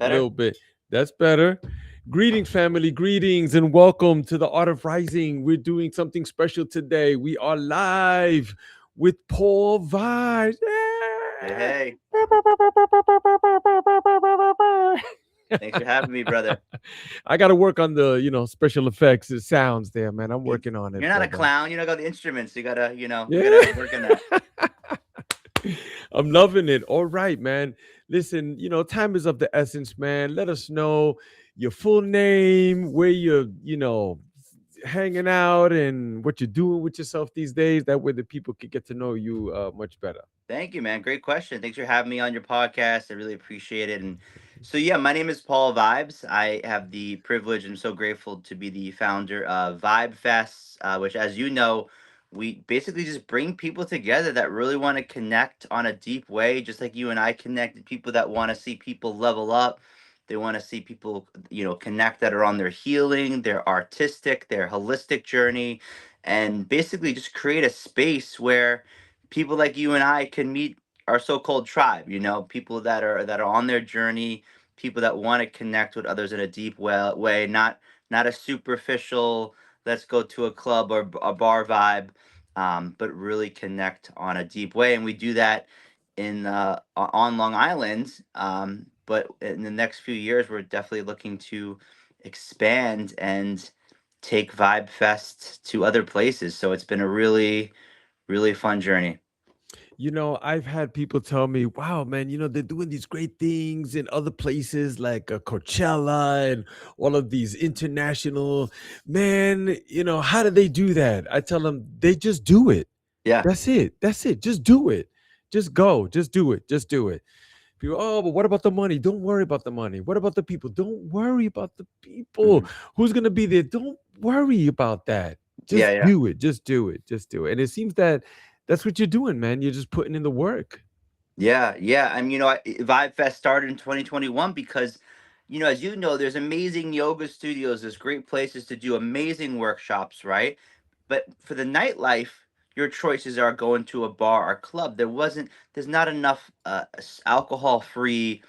A little Better? bit. That's better. Greetings, family. Greetings, and welcome to the Art of Rising. We're doing something special today. We are live with Paul Vibes. Hey, hey. Yeah! Thanks for having me, brother. I got to work on the special effects, the sounds there, man. I'm You- working on it, You're not a brother. clown. You know, got the instruments. We Yeah. gotta work on that. I'm loving it. All right, man. Listen, time is of the essence, man. Let us know your full name, where you're, hanging out, and what you're doing with yourself these days. That way the people can get to know you much better. Thank you, man. Great question. Thanks for having me on your podcast. I really appreciate it. And so, yeah, my name is Paul Vibes. I have the privilege and so grateful to be the founder of Vibe Fest, which, as you know, we basically just bring people together that really want to connect on a deep way, just like you and I connected. People that want to see people level up. They want to see people, connect that are on their healing, their artistic, their holistic journey, and basically just create a space where people like you and I can meet our so-called tribe, people that are on their journey, people that want to connect with others in a deep way, not a superficial let's go to a club or a bar vibe, but really connect on a deep way. And we do that on Long Island. But in the next few years, we're definitely looking to expand and take Vibe Fest to other places. So it's been a really, really fun journey. I've had people tell me, wow, man, they're doing these great things in other places like Coachella and all of these international, man, how do they do that? I tell them they just do it. Yeah. That's it. That's it. Just do it. Just go. Just do it. Just do it. People, oh, but what about the money? Don't worry about the money. What about the people? Don't worry about the people. Mhm. Who's going to be there? Don't worry about that. Yeah, Just yeah. do it. Just do it. Just do it. And it seems that that's what you're doing, man. You're just putting in the work. Yeah, yeah. Vibe Fest started in 2021 because, as you know, there's amazing yoga studios, there's great places to do amazing workshops, right? But for the nightlife, your choices are going to a bar or club. There's not enough alcohol-free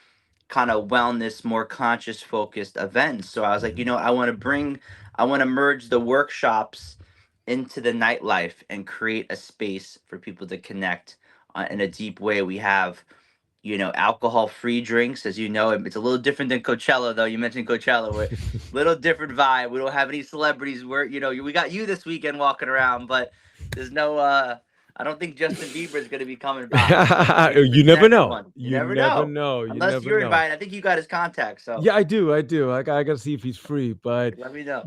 kind of wellness, more conscious focused events. So I was like, Mhm. I want to merge the workshops into the nightlife and create a space for people to connect in a deep way. We have, alcohol free drinks, as you know. It's a little different than Coachella, though. You mentioned Coachella, where little different vibe. We don't have any celebrities. We got you this weekend walking around, but there's no. I don't think Justin Bieber is going to be coming by. So we're waiting for You the never next know. one. You You never never know, know. You unless never you're know. invited. I think you got his contact, so Yeah, I do. I do. I got to see if he's free. But let me know.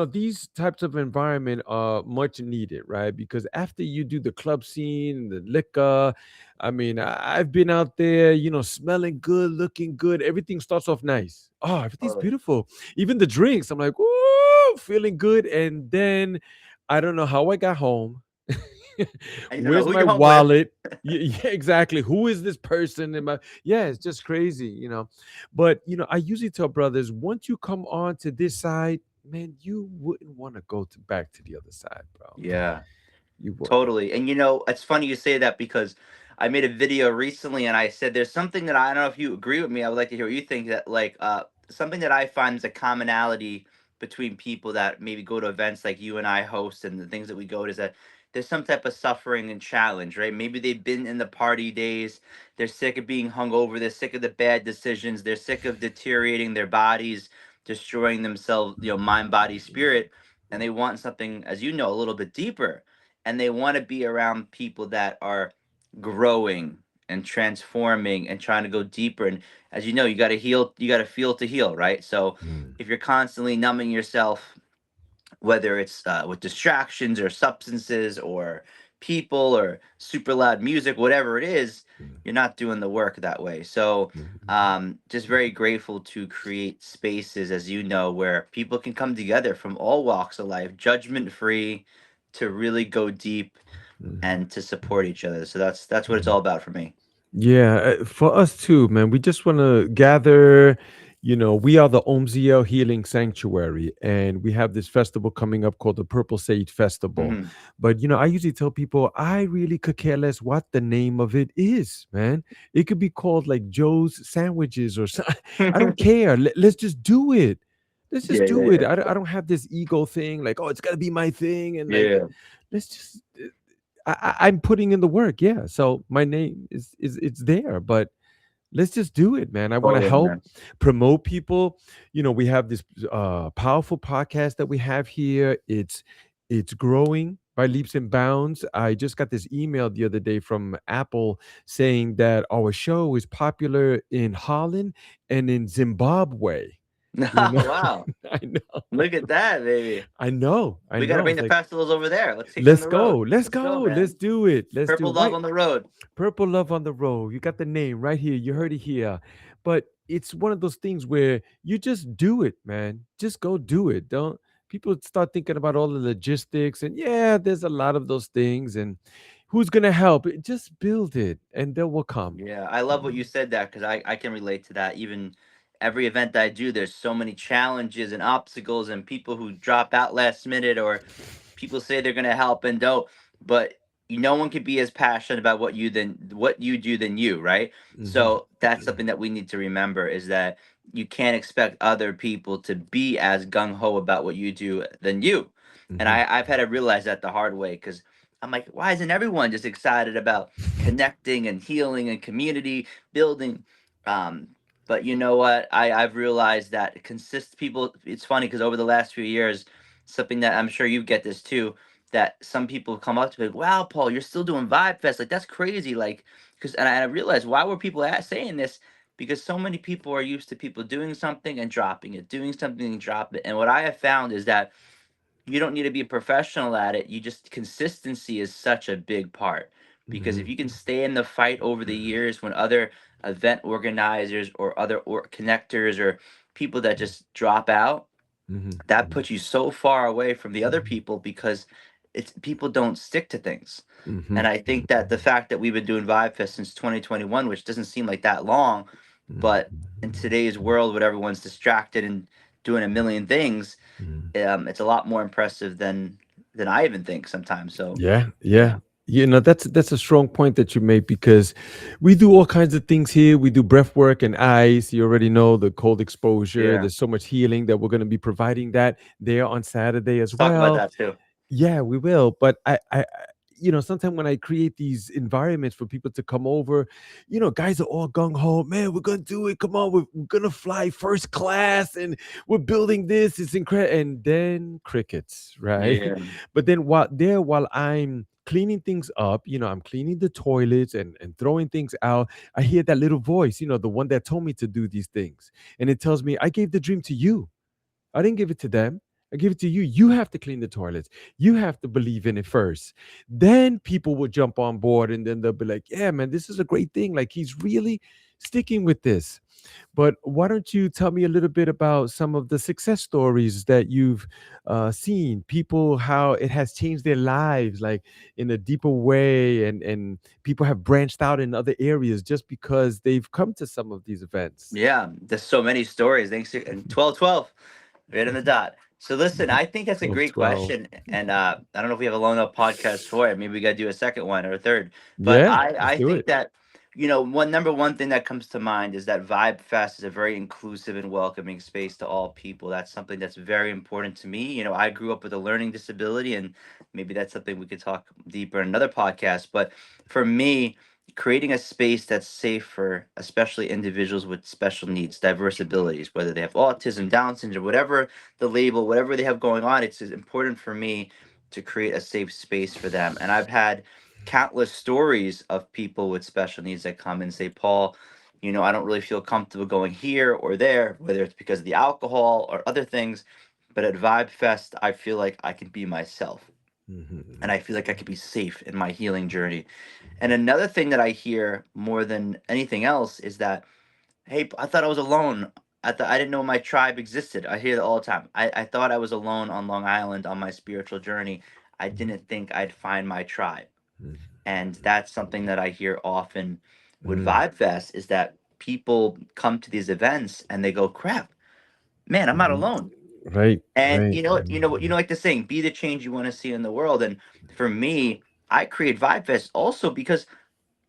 these types of environment are much needed, right? Because after you do the club scene, the liquor, I mean, I've been out there, smelling good, looking good. Everything starts off nice. Oh, everything's Totally. beautiful. Even the drinks, I'm like, ooh, feeling good. And then I don't know how I got home. And you don't know Where's who my you're home with. wallet? Yeah, exactly. Who is this person? Yeah, it's just crazy, But I usually tell brothers, once you come on to this side, man, you wouldn't want to go to back to the other side, bro. Yeah. You wouldn't. Totally. And it's funny you say that because I made a video recently and I said there's something that I don't know if you agree with me. I would like to hear what you think, that like something that I find is a commonality between people that maybe go to events like you and I host, and the things that we go to, is that there's some type of suffering and challenge, right? Maybe they've been in the party days, they're sick of being hungover, they're sick of the bad decisions, they're sick of deteriorating their bodies, destroying themselves, mind, body, spirit, and they want something, as you know, a little bit deeper, and they want to be around people that are growing and transforming and trying to go deeper. And as you know, you got to heal, you got to feel to heal, right? So Mm, if you're constantly numbing yourself, whether it's with distractions or substances or people or super loud music, whatever it is, mm, you're not doing the work that way. So mm, just very grateful to create spaces, as you know, where people can come together from all walks of life, judgment free, to really go deep mhm. and to support each other. So that's what it's all about for me. Yeah, for us too, man. We just want to gather, We are the Omziel Healing Sanctuary, and we have this festival coming up called the Purple Sage Festival. Hmm. But I usually tell people I really could care less what the name of it is, man. It could be called like Joe's Sandwiches or something. I don't care. Let's just do it. Let's just Yeah, do yeah, it. I don't have this ego thing, like, oh, it's gotta be my thing, and like, yeah. let's just. I'm putting in the work, yeah. So my name is it's there, but let's just do it, man. I want to Totally, help man. promote people. We have this powerful podcast that we have here. It's growing by leaps and bounds. I just got this email the other day from Apple saying that our show is popular in Holland and in Zimbabwe. you know Wow. I know. Look at that, baby. I know. I We got to know. bring It's the like, festivals over there. Let's take them on let's the go. road. Let's Let's go, go. Let's man. do it. Let's do Purple it. love Right. on the road. Purple Love on the Road. You got the name right here. You heard it here. But it's one of those things where you just do it, man. Just go do it. Don't People start thinking about all the logistics, and yeah, there's a lot of those things, and who's gonna help? Just build it and they will come. Yeah, I love what you said that because I can relate to that. Even every event that I do, there's so many challenges and obstacles and people who drop out last minute or people say they're going to help and don't, but no one could be as passionate about what you do than you, right? Hmm. So that's something that we need to remember is that you can't expect other people to be as gung ho about what you do than you. And Hmm. I've had to realize that the hard way because I'm like, why isn't everyone just excited about connecting and healing and community building? Um, but you know what? I've realized that consist people. It's funny because over the last few years, something that I'm sure you get this too. That some people come up to me, like, wow, Paul, you're still doing Vibe Fest. Like that's crazy. Like, because and I realized why were people saying this? Because so many people are used to people doing something and dropping it, doing something and drop it. And what I have found is that you don't need to be a professional at it. You just consistency is such a big part because if Hmm. you can stay in the fight over the years when other event organizers or other connectors or people that just drop out, that Hmm. puts you so far away from the other people because it's people don't stick to things. Hmm. And I think that the fact that we've been doing Vibe Fest since 2021, which doesn't seem like that long, but in today's world, when everyone's distracted and doing a million things, Hmm. it's a lot more impressive than I even think sometimes. So Yeah, yeah. yeah, That's a strong point that you make because we do all kinds of things here. We do breath work and ice. You already know the cold exposure. yeah. There's so much healing that we're going to be providing that there on Saturday as Let's talk about well. that too. Yeah, we will. But sometimes when I create these environments for people to come over, guys are all gung ho. Man, we're gonna do it. Come on, we're gonna fly first class, and we're building this. It's incredible. And then crickets, right? Yeah, But then while I'm cleaning things up, I'm cleaning the toilets and throwing things out. I hear that little voice, the one that told me to do these things, and it tells me I gave the dream to you. I didn't give it to them. I give it to you. You have to clean the toilets. You have to believe in it first. Then people will jump on board and then they'll be like, yeah, man, this is a great thing. Like he's really sticking with this. But why don't you tell me a little bit about some of the success stories that you've seen? People, how it has changed their lives, like in a deeper way, and people have branched out in other areas just because they've come to some of these events. yeah. There's so many stories. Thanks to and 12-12. Right on the dot. So listen, I think that's a 12, great 12. question, and I don't know if we have a long enough podcast for it. Maybe we got to do a second one or a third. But Yeah, let's I do think it. that one thing that comes to mind is that Vibe Fest is a very inclusive and welcoming space to all people. That's something that's very important to me. I grew up with a learning disability, and maybe that's something we could talk deeper in another podcast. But for me, creating a space that's safe for especially individuals with special needs, diverse abilities, whether they have autism, Down syndrome, whatever the label, whatever they have going on, it's important for me to create a safe space for them. And I've had countless stories of people with special needs that come and say, Paul, I don't really feel comfortable going here or there, whether it's because of the alcohol or other things. But at Vibe Fest, I feel like I can be myself. And Mhm, I feel like I could be safe in my healing journey. And another thing that I hear more than anything else is that, hey, I thought I was alone. I didn't know my tribe existed. I hear that all the time. I thought I was alone on Long Island on my spiritual journey. I mhm, didn't think I'd find my tribe. mhm, And that's something that I hear often with mhm, Vibe Fest is that people come to these events and they go, crap, man, I'm not Mhm. alone. Right, And right. like the saying, be the change you want to see in the world. And for me, I create Vibe Fest also because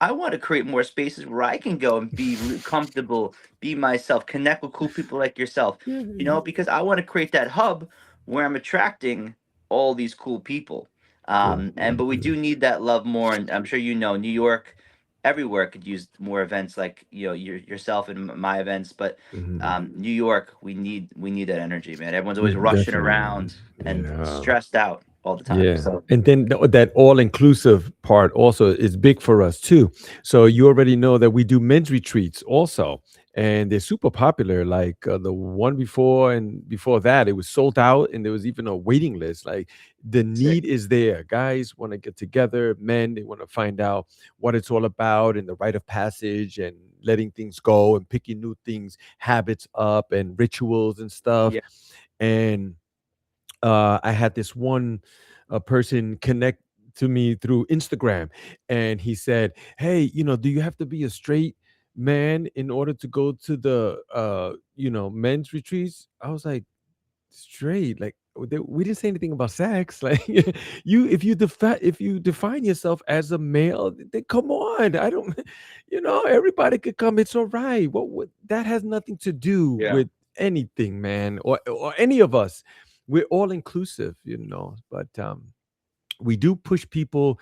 I want to create more spaces where I can go and be comfortable, be myself, connect with cool people like yourself, Mhm. because I want to create that hub where I'm attracting all these cool people. But we do Mhm. need that love more. And I'm sure New York, everywhere could use more events like, yourself and my events. But Mhm. New York, we need that energy, man. Everyone's always rushing Definitely. around and Yeah. stressed out all the time. Yeah. So And then that all inclusive part also is big for us too. So you already know that we do men's retreats also. And they're super popular. Like the one before and before that, it was sold out and there was even a waiting list. Like the sick. need is there. Guys want to get together, men, they want to find out what it's all about and the rite of passage and letting things go and picking new things, habits up and rituals and stuff. Yeah. And I had this one person connect to me through Instagram, and he said, "Hey, do you have to be a straight man in order to go to the men's retreats?" I was like, "Straight? Like we didn't say anything about sex. Like you, if you define yourself as a male, then come on. I don't, everybody could come. It's all right. What that has nothing to do Yeah. with anything, man, or any of us. We're all inclusive, but we do push people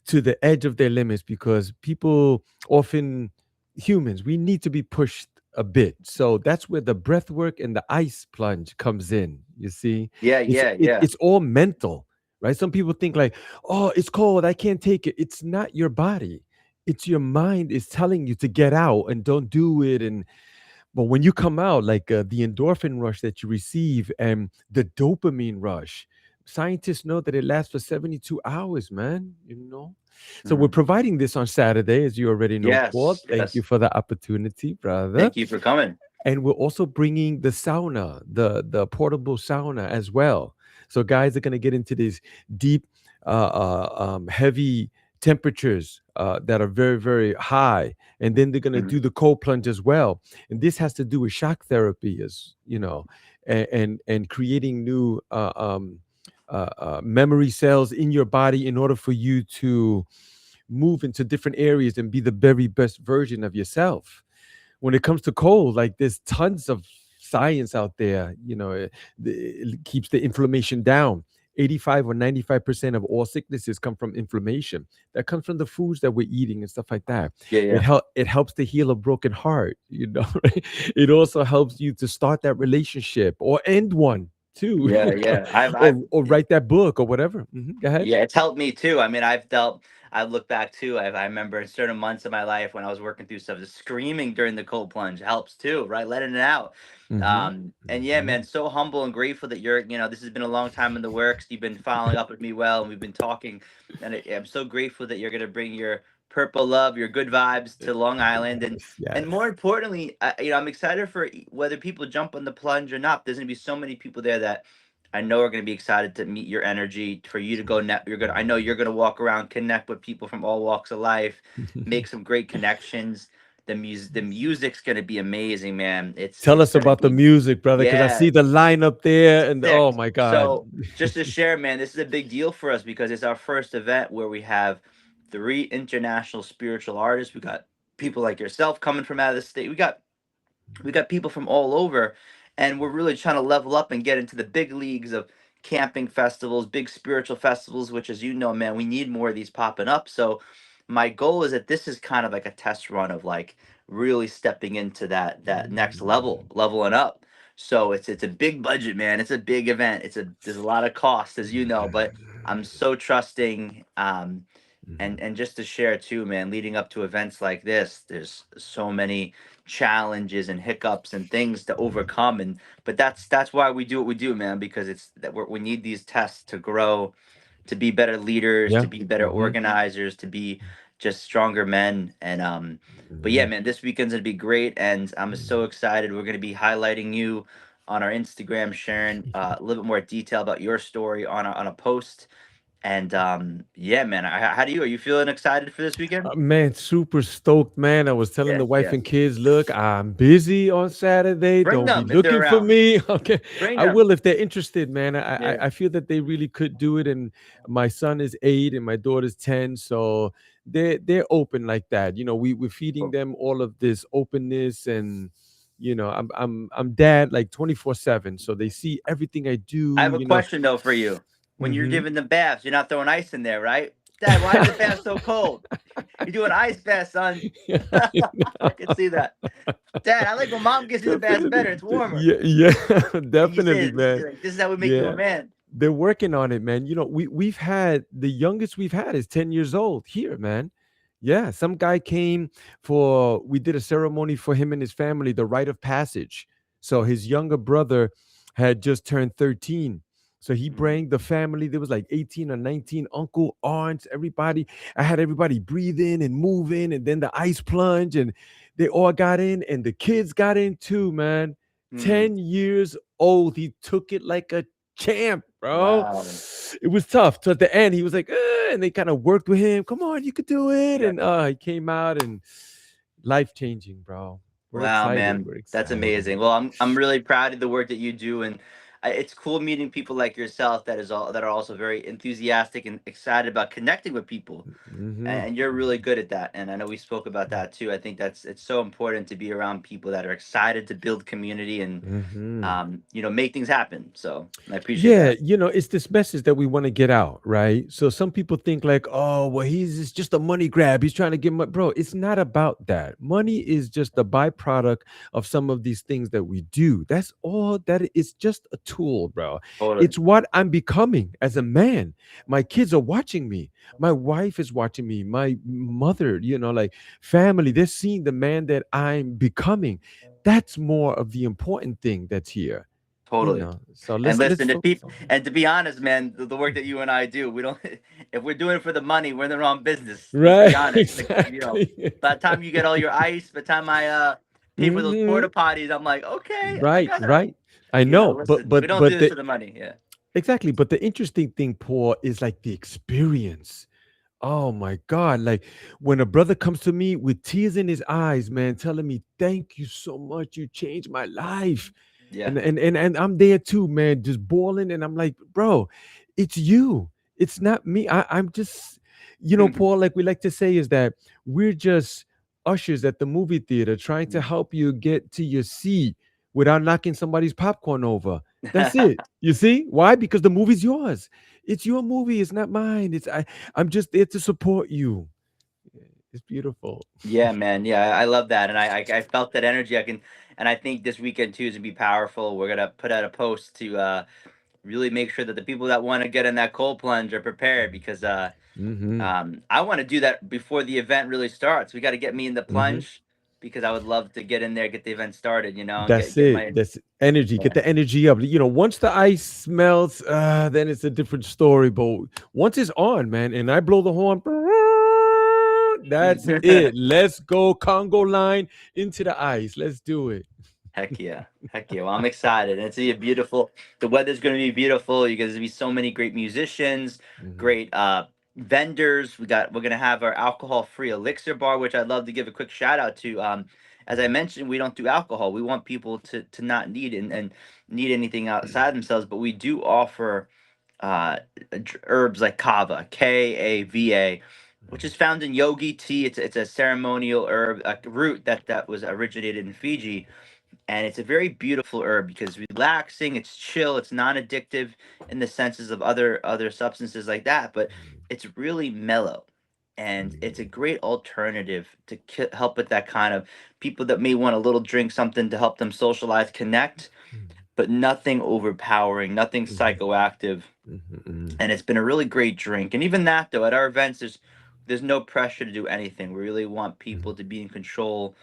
to the edge of their limits because people often, humans, we need to be pushed a bit. So that's where the breath work and the ice plunge comes in. You see, Yeah. it's Yeah. Yeah. it's all mental, right? Some people think like, oh, it's cold, I can't take it. It's not your body. It's your mind is telling you to get out and don't do it. And but when you come out, like the endorphin rush that you receive and the dopamine rush, scientists know that it lasts for 72 hours, man. So we're Mhm. providing this on Saturday, as you already know, Paul. Yes, Thank you yes. for the opportunity, brother. Thank you for coming. And we're also bringing the sauna, the portable sauna as well. So guys are going to get into these deep, heavy temperatures that are very, very high, and then they're going to Mhm. do the cold plunge as well. And this has to do with shock therapy, as you know, and creating new memory cells in your body in order for you to move into different areas and be the very best version of yourself. When it comes to cold, like there's tons of science out there. It keeps the inflammation down. 85 or 95% of all sicknesses come from inflammation. That comes from the foods that we're eating and stuff like that. Yeah, yeah. It helps to heal a broken heart, right? It also helps you to start that relationship or end one too, Yeah, yeah. or write that book or whatever. Go ahead. Yeah, it's helped me too. I mean, I look back too. I remember in certain months of my life when I was working through stuff, just screaming during the cold plunge helps too, right? Letting it out. Hmm. And yeah, Hmm. man, so humble and grateful that this has been a long time in the works. You've been following up with me well, and we've been talking. And I'm so grateful that you're going to bring your purple love, your good vibes to Long Island. Yes, And more yes. importantly, I'm excited for whether people jump on the plunge or not. There's going to be so many people there that I know are going to be excited to meet your energy, for you to go net. I know you're going to walk around, connect with people from all walks of life, make some great connections. The music's going to be amazing, man. Tell It's us going to about the be, music, brother, because I yeah, see the line up there, and sick. oh my God. So just to share, man, this is a big deal for us because it's our first event where we have three international spiritual artists. We got people like yourself coming from out of the state. We got people from all over, and we're really trying to level up and get into the big leagues of camping festivals, big spiritual festivals, which, as you know, man, we need more of these popping up. So my goal is that this is kind of like a test run of like really stepping into that next level, leveling up. So it's a big budget, man. It's a big event. There's a lot of cost, as you know, but I'm so trusting. And just to share too, man, leading up to events like this, there's so many challenges and hiccups and things to overcome. And but that's why we do what we do, man, because it's that we need these tests to grow, to be better leaders, to Yeah. be better Hmm. organizers, to be just stronger men. And but yeah, Hmm. man, this weekend's gonna be great, and I'm so excited. We're gonna be highlighting you on our Instagram, sharing a little bit more detail about your story on a post. And yeah, man, how do you? Are you feeling excited for this weekend? Man, super stoked, man. I was telling the Yes, wife yes. and kids, look, I'm busy on Saturday. Bring Don't be them if they're looking for around. me. Okay. Bring I them. will if they're interested, man. Yeah. I feel that they really could do it. And my son is 8 and my daughter's 10. So they're open like that. We're feeding Cool. them all of this openness, and I'm dad like 24/7. So they see everything I I do, have a question though for you. When you're Mm-hmm. giving them baths, you're not throwing ice in there, right? Dad, why is the bath so cold? You're doing ice bath, son. Yeah, I can see that. Dad, I like when mom gives you the baths definitely. better. It's warmer. Yeah, yeah, And you say, definitely, man. like, this is how we make you a Yeah, man. they're working on it, man. We've had the youngest we've had is 10 years old here, man. Yeah, some guy came for we did a ceremony for him and his family, the rite of passage. So his younger brother had just turned 13. So he Mm, bring the family. There was like 18 or 19 uncle, aunts, everybody. I had everybody breathe in and move in, and then the ice plunge, and they all got in, and the kids got in too, man. mm, 10 years old. He took it like a champ, bro. wow. It was tough. So at the end, he was like, and they kind of worked with him. Come on, you could do it. Yeah. And he came out and life changing, bro. We're Wow, excited. man, We're that's excited. amazing. Well, I'm really proud of the work that you do, and it's cool meeting people like yourself that are also very enthusiastic and excited about connecting with people. Mm-hmm. And you're really good at that. And I know we spoke about that too. I think it's so important to be around people that are excited to build community and Mm-hmm. make things happen. So I appreciate Yeah, that. it's this message that we want to get out, right? So some people think like, oh, well, it's just a money grab. He's trying to get money. Bro, it's not about that. Money is just the byproduct of some of these things that we do. That's all that it's just a tool, bro. Totally, It's what I'm becoming as a man. My kids are watching me. My wife is watching me. My mother, like family, they're seeing the man that I'm becoming. That's more of the important thing that's here. totally. So And let's listen, to focus people, on that. and to be honest, man, the work that you and I do, we don't. If we're doing it for the money, we're in the wrong business. Let's Right, be honest. Like, exactly. by the time you get all your ice, by the time I pay for those Hmm. porta potties, I'm like, okay, I Right, gotta, right. I know, but listen, we but don't do but this the for the money. Yeah. exactly, but the interesting thing, Paul, is like the experience. Oh my God. Like when a brother comes to me with tears in his eyes, man, telling me, thank you so much. You changed my life. Yeah. And I'm there too, man, just bawling. And I'm like, bro, it's you. It's not me. I'm just, Paul, like we like to say, is that we're just ushers at the movie theater trying to help you get to your seat without knocking somebody's popcorn over. That's it. You see? Why? Because the movie's yours. It's your movie. It's not mine. I'm just there to support you. It's beautiful. Yeah, man. Yeah, I love that, and I felt that energy. And I think this weekend too is gonna be powerful. We're gonna put out a post to really make sure that the people that want to get in that cold plunge are prepared because Mm-hmm. I want to do that before the event really starts. We got to get me in the Mm-hmm. plunge because I would love to get in there, get the event started, and That's get it. my That's energy. Get yeah. the energy up. Once the ice melts, then it's a different story. But once it's on, man, and I blow the horn, that's it. Let's go Congo line into the ice. Let's do it. Heck yeah. Heck yeah. Well, I'm excited. And it's gonna be beautiful. The weather's gonna be beautiful. You guys gonna be so many great musicians, Hmm. great vendors. We're gonna have our alcohol free elixir bar, which I'd love to give a quick shout out to. As I mentioned, we don't do alcohol. We want people to not need and need anything outside themselves, but we do offer uh herbs like kava, Kava, which is found in yogi tea. It's a ceremonial herb, a root that was originated in Fiji, and it's a very beautiful herb because relaxing, it's chill, it's non-addictive in the senses of other substances like that, but it's really mellow, and it's a great alternative to help with that kind of people that may want a little drink, something to help them socialize, connect, but nothing overpowering, nothing psychoactive. And it's been a really great drink. And even that though, at our events, there's no pressure to do anything. We really want people to be in control.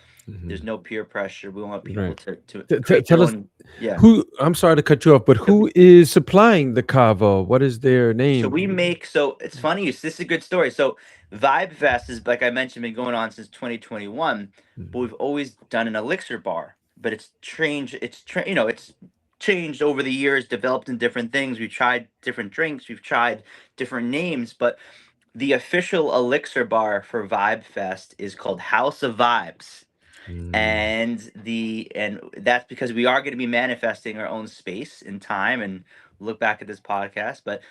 There's no peer pressure. We want people Right. to create Tell their us own. Yeah. who. I'm sorry to cut you off, but So who is supplying the kava? What is their so name? we make so it's funny. This is a good story. So Vibe Fest is, like I mentioned, been going on since 2021, but we've always done an elixir bar. But it's changed over the years, developed in different things. We've tried different drinks, we've tried different names, but the official elixir bar for Vibe Fest is called House of Vibes. Mm. And that's because we are going to be manifesting our own space in time and look back at this podcast. But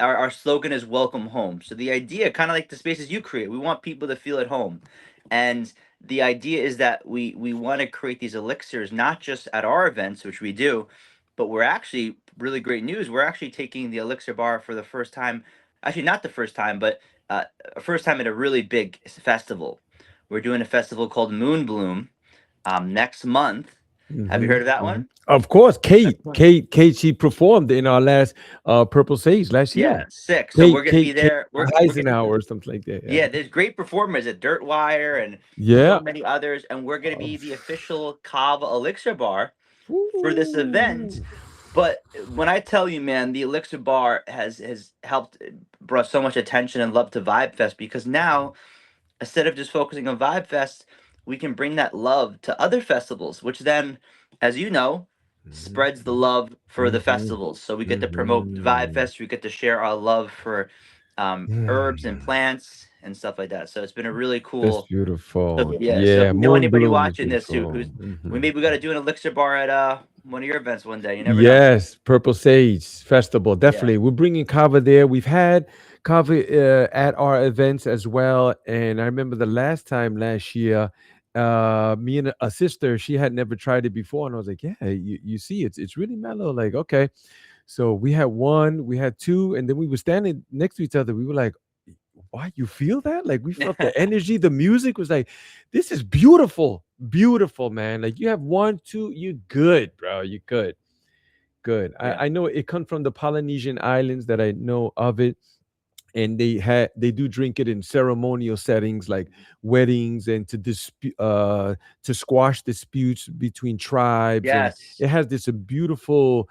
our slogan is welcome home. So the idea, kind of like the spaces you create, we want people to feel at home. And the idea is that we want to create these elixirs not just at our events, which we do, but we're actually, really great news, we're actually taking the elixir bar for the first time. Actually, not the first time, but uh, first time at a really big festival. We're doing a festival called Moon Bloom next month. Have you Hmm. heard of that Hmm. one? Of course, That's Kate, fun. Kate, Kate. She performed in our last Purple Sage last Yeah, year. sick. So Kate, we're gonna be Kate there. We're gonna, Eisenhower or something like that. Yeah. yeah. There's great performers at Dirtwire and so Yeah. many others, and we're gonna be the official Kava Elixir Bar for this event. Ooh. But when I tell you, man, the Elixir Bar has helped brought so much attention and love to Vibe Fest because now instead of just focusing on Vibe Fest, we can bring that love to other festivals, which then, as you know, spreads the love for the Hmm. festivals. So we get to promote Vibe Hmm. Fest, we get to share our love for herbs and Yeah. plants and stuff like that. So it's been a really That's cool. So beautiful. yeah, so if Yeah, you know Moon anybody Bloom is watching this beautiful. who's we Hmm. maybe got to do an elixir bar at one of your events one day. You never know. Yes, Purple Sage Festival. Yeah. Definitely. We're bringing Kava there. We've had Kava at our events as well. And I remember the last time last year, me and a sister, she had never tried it before. And I was like, yeah, you see, it's really mellow. Like, okay. So we had one, we had two, and then we were standing next to each other. We were like, why you feel that? Like we felt the energy, the music was like, this is beautiful. Beautiful, man. Like you have one, two, you good, bro. You good. Good. Yeah. I know it comes from the Polynesian islands that I know of it, and they do drink it in ceremonial settings like weddings and to squash disputes between tribes, and Yes. it has this beautiful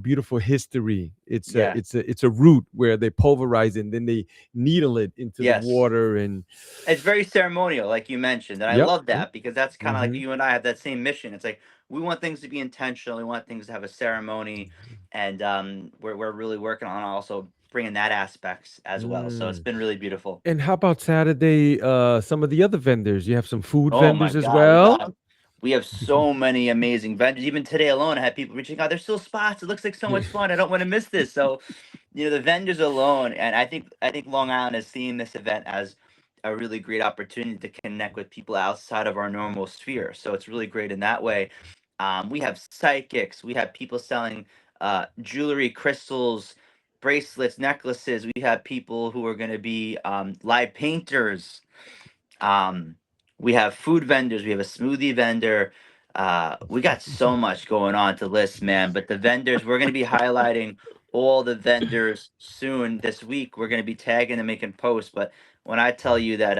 beautiful history. Yeah. It's a root where they pulverize it and then they needle it into the Yes. water and It's very ceremonial, like you mentioned, and I yep. love that because that's kind of like Mm-hmm. you and I have that same mission. It's like we want things to be intentional. We want things to have a ceremony, and we're really working on also bringing that aspects as well. So it's Mm. been really beautiful. And how about Saturday? Some of the other vendors. You have some food Oh my vendors as God, we well. got we have so many amazing vendors. Even today alone, I had people reaching out. There's still spots. It looks like so much fun. I don't want to miss this. So, the vendors alone, and I think Long Island is seeing this event as a really great opportunity to connect with people outside of our normal sphere. So it's really great in that way. We have psychics. We have people selling jewelry, crystals, bracelets, necklaces. We have people who are going to be live painters. um, we have food vendors. We have a smoothie vendor. We got so much going on to list, man. But the vendors, we're going to be highlighting all the vendors soon this week. We're going to be tagging and making posts. But when I tell you that,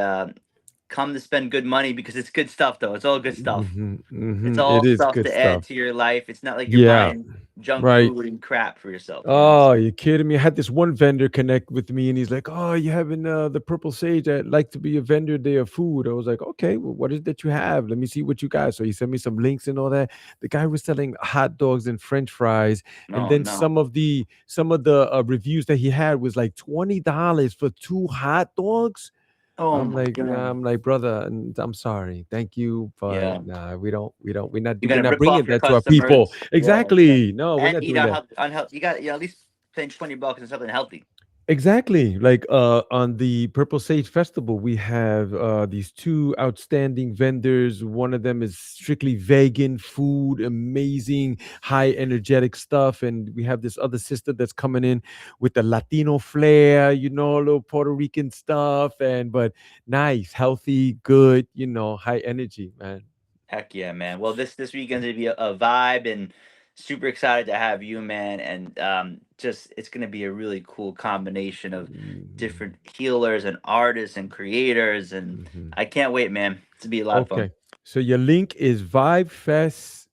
come to spend good money because it's good stuff, though. It's all good stuff. Hmm. It's Hmm. all It is stuff good to add stuff. to your life. It's not like you're Yeah. buying junk Right. food and crap for yourself. Oh, So you kidding me? I had this one vendor connect with me and he's like, oh, you having the Purple Sage? I'd like to be a vendor there of food. I was like, okay, well, what is that you have? Let me see what you got. So he sent me some links and all that. The guy was selling hot dogs and French fries. And no, then no. some of the reviews that he had was like $20 for two hot dogs. Oh I'm my like, nah, god. I'm like, brother, I'm sorry. Thank you, but Yeah. nah, we're not You're we're gonna not rip bringing off your that to our people. customers. Yeah. Exactly. No, we're And not eat doing that. unhealthy. You got at least spend $20 on something healthy. Exactly. Like on the Purple Sage Festival, we have these two outstanding vendors. One of them is strictly vegan food, amazing, high energetic stuff. And we have this other sister that's coming in with the Latino flair, a little Puerto Rican stuff, and but nice, healthy, good, high energy, man. Heck yeah, man. Well, this weekend's gonna be a vibe, and super excited to have you, man. And just it's gonna be a really cool combination of Mhm. different healers and artists and creators, and Mhm. I can't wait, man. It's gonna be a lot of fun. Okay. So your link is Vibe Fest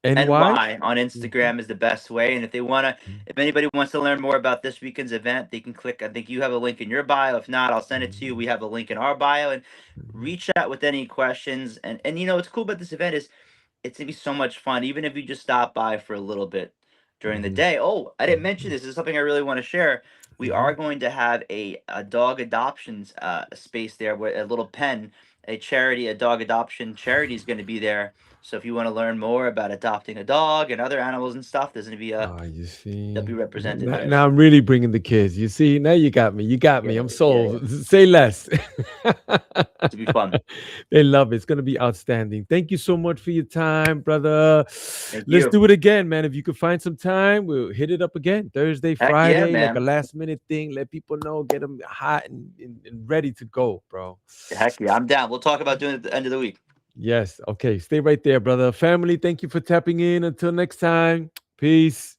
NY. NY on Mhm. Instagram is the best way. And if anybody wants to learn more about this weekend's event, they can click. I think you have a link in your bio. If not, I'll send it to you. Mhm. We have a link in our bio, and Mhm. reach out with any questions. And what's cool about this event is it's gonna be so much fun, even if you just stop by for a little bit during the Hmm. day. Oh, I didn't mention this. This is something I really want to share. We are Hmm. going to have a dog adoptions space there, where a little pen, a charity, a dog adoption charity is going to be there. So if you want to learn more about adopting a dog and other animals and stuff, there's going to be a Oh, you they'll see. be represented there. Now So I'm really bringing the kids. You see, now you got me. You got yeah, me. I'm yeah, yeah. sold. Say less. To be fun. They love it. It's going to be outstanding. Thank you so much for your time, brother. Thank Let's you. do it again, man. If you could find some time, we'll hit it up again. Thursday, Heck yeah, Friday, like a man. last minute thing. Let people know, get them hot and ready to go, bro. Heck yeah, I'm down. We'll talk about doing it at the end of the week. Yes. Okay. Stay right there, brother. Family, thank you for tapping in. Until next time. Peace.